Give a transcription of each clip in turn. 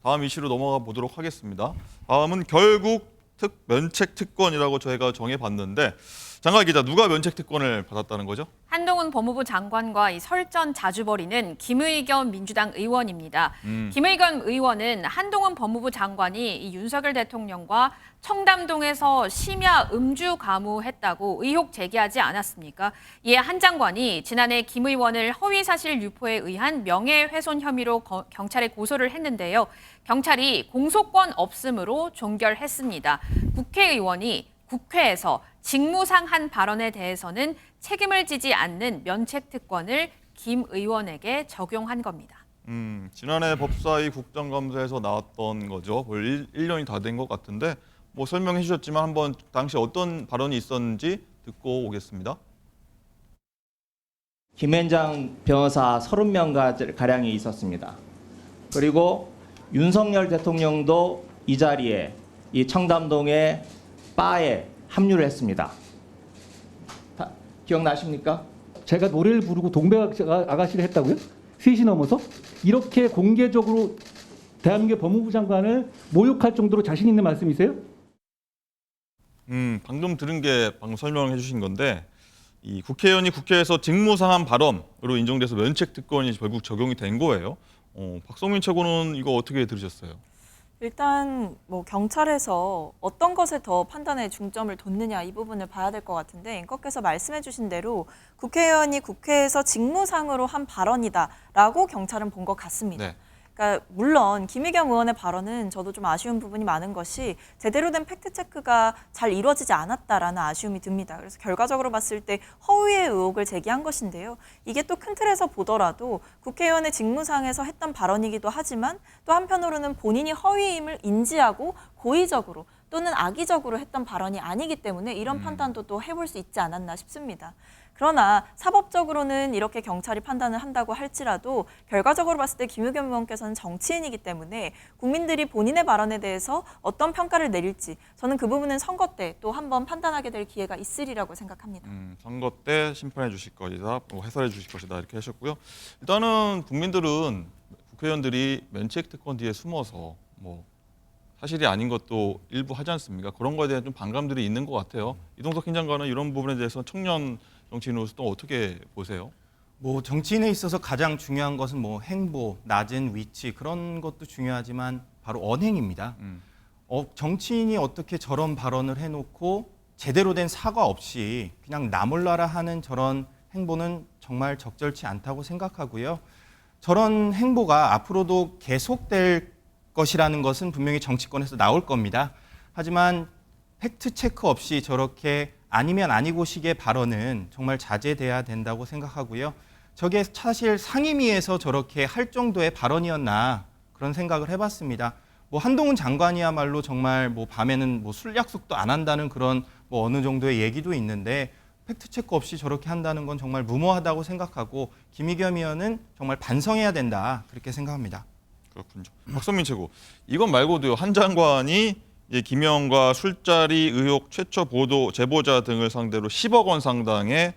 다음 이슈로 넘어가 보도록 하겠습니다. 다음은 결국 면책 특권이라고 저희가 정해봤는데 장관 기자, 누가 면책 특권을 받았다는 거죠? 한동훈 법무부 장관과 이 설전 자주 벌이는 김의겸 민주당 의원입니다. 김의겸 의원은 한동훈 법무부 장관이 이 윤석열 대통령과 청담동에서 심야 음주 가무했다고 의혹 제기하지 않았습니까? 이에 한 장관이 지난해 김 의원을 허위사실 유포에 의한 명예훼손 혐의로 경찰에 고소를 했는데요. 경찰이 공소권 없음으로 종결했습니다. 국회의원이 국회에서 직무상한 발언에 대해서는 책임을 지지 않는 면책특권을 김 의원에게 적용한 겁니다. 지난해 법사위 국정감사에서 나왔던 거죠. 1년이 다 된 것 같은데 뭐 설명해 주셨지만 한번 당시 어떤 발언이 있었는지 듣고 오겠습니다. 김앤장 변호사 30명가량이 있었습니다. 그리고 윤석열 대통령도 이 자리에 이 청담동의 바에 합류를 했습니다. 기억나십니까? 제가 노래를 부르고 동백 아가씨를 했다고요? 3시 넘어서? 이렇게 공개적으로 대한민국 법무부 장관을 모욕할 정도로 자신 있는 말씀이세요? 방금 들은 게 방금 설명해 주신 건데 이 국회의원이 국회에서 직무상한 발언으로 인정돼서 면책특권이 결국 적용이 된 거예요. 박성민 최고는 이거 어떻게 들으셨어요? 일단 뭐 경찰에서 어떤 것에 더 판단에 중점을 뒀느냐 이 부분을 봐야 될 것 같은데 앵커께서 말씀해 주신 대로 국회의원이 국회에서 직무상으로 한 발언이다라고 경찰은 본 것 같습니다. 네. 그러니까 물론 김의겸 의원의 발언은 저도 좀 아쉬운 부분이 많은 것이 제대로 된 팩트체크가 잘 이루어지지 않았다라는 아쉬움이 듭니다. 그래서 결과적으로 봤을 때 허위의 의혹을 제기한 것인데요. 이게 또 큰 틀에서 보더라도 국회의원의 직무상에서 했던 발언이기도 하지만 또 한편으로는 본인이 허위임을 인지하고 고의적으로 또는 악의적으로 했던 발언이 아니기 때문에 이런 판단도 또 해볼 수 있지 않았나 싶습니다. 그러나 사법적으로는 이렇게 경찰이 판단을 한다고 할지라도 결과적으로 봤을 때 김의겸 의원께서는 정치인이기 때문에 국민들이 본인의 발언에 대해서 어떤 평가를 내릴지 저는 그 부분은 선거 때 또 한번 판단하게 될 기회가 있으리라고 생각합니다. 선거 때 심판해 주실 것이다, 해설해 주실 것이다 이렇게 하셨고요. 일단은 국민들은 국회의원들이 면책특권 뒤에 숨어서 뭐 사실이 아닌 것도 일부 하지 않습니까? 그런 거에 대한 좀 반감들이 있는 것 같아요. 이동석 흰 장관은 이런 부분에 대해서 청년 정치인으로서 또 어떻게 보세요? 뭐 정치인에 있어서 가장 중요한 것은 뭐 행보, 낮은 위치 그런 것도 중요하지만 바로 언행입니다. 정치인이 어떻게 저런 발언을 해놓고 제대로 된 사과 없이 그냥 나몰라라 하는 저런 행보는 정말 적절치 않다고 생각하고요. 저런 행보가 앞으로도 계속될 것이라는 것은 분명히 정치권에서 나올 겁니다. 하지만 팩트 체크 없이 저렇게 아니면 아니고 식의 발언은 정말 자제돼야 된다고 생각하고요. 저게 사실 상임위에서 저렇게 할 정도의 발언이었나 그런 생각을 해봤습니다. 뭐 한동훈 장관이야말로 정말 뭐 밤에는 뭐 술 약속도 안 한다는 그런 뭐 어느 정도의 얘기도 있는데 팩트 체크 없이 저렇게 한다는 건 정말 무모하다고 생각하고 김의겸 의원은 정말 반성해야 된다 그렇게 생각합니다. 그렇군요. 박성민 최고, 이것 말고도요, 한 장관이 김영과 술자리 의혹 최초 보도 제보자 등을 상대로 10억 원 상당의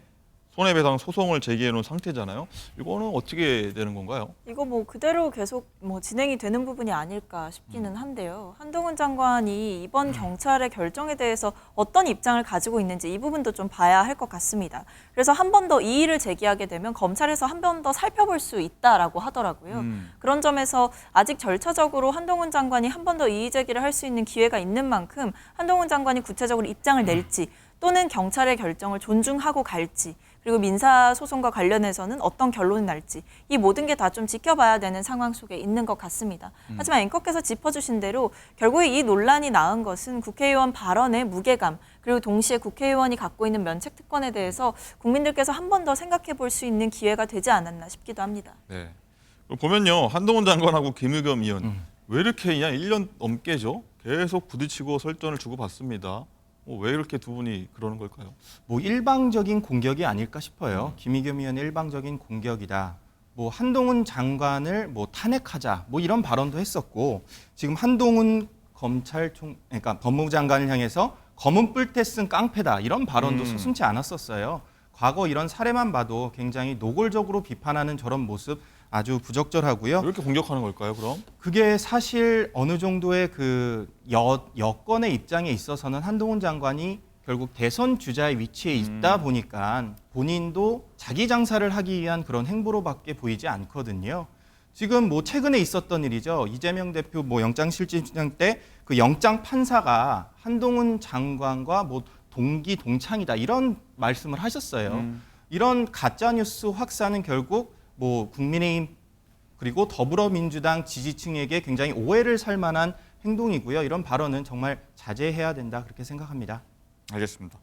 손해배상 소송을 제기해놓은 상태잖아요. 이거는 어떻게 되는 건가요? 이거 뭐 그대로 계속 뭐 진행이 되는 부분이 아닐까 싶기는 한데요. 한동훈 장관이 이번 경찰의 결정에 대해서 어떤 입장을 가지고 있는지 이 부분도 좀 봐야 할 것 같습니다. 그래서 한 번 더 이의를 제기하게 되면 검찰에서 한 번 더 살펴볼 수 있다라고 하더라고요. 그런 점에서 아직 절차적으로 한동훈 장관이 한 번 더 이의 제기를 할 수 있는 기회가 있는 만큼 한동훈 장관이 구체적으로 입장을 낼지 또는 경찰의 결정을 존중하고 갈지 그리고 민사소송과 관련해서는 어떤 결론이 날지 이 모든 게 다 좀 지켜봐야 되는 상황 속에 있는 것 같습니다. 하지만 앵커께서 짚어주신 대로 결국에 이 논란이 낳은 것은 국회의원 발언의 무게감 그리고 동시에 국회의원이 갖고 있는 면책특권에 대해서 국민들께서 한 번 더 생각해 볼 수 있는 기회가 되지 않았나 싶기도 합니다. 네. 보면요, 한동훈 장관하고 김의겸 의원 왜 이렇게 그냥 1년 넘게죠? 계속 부딪히고 설전을 주고받습니다. 왜 이렇게 두 분이 그러는 걸까요? 뭐 일방적인 공격이 아닐까 싶어요. 김의겸 의원의 일방적인 공격이다. 뭐 한동훈 장관을 뭐 탄핵하자 뭐 이런 발언도 했었고 지금 한동훈 그러니까 법무부 장관을 향해서 검은 뿔테 쓴 깡패다 이런 발언도 서슴지 않았었어요. 과거 이런 사례만 봐도 굉장히 노골적으로 비판하는 저런 모습 아주 부적절하고요. 왜 이렇게 공격하는 걸까요? 그럼? 그게 사실 어느 정도의 그 여권의 입장에 있어서는 한동훈 장관이 결국 대선 주자의 위치에 있다 보니까 본인도 자기 장사를 하기 위한 그런 행보로밖에 보이지 않거든요. 지금 뭐 최근에 있었던 일이죠. 이재명 대표 뭐 영장실질심장 때 그 영장 판사가 한동훈 장관과 뭐 동기동창이다 이런 말씀을 하셨어요. 이런 가짜 뉴스 확산은 결국 뭐 국민의힘 그리고 더불어민주당 지지층에게 굉장히 오해를 살 만한 행동이고요. 이런 발언은 정말 자제해야 된다 그렇게 생각합니다. 알겠습니다.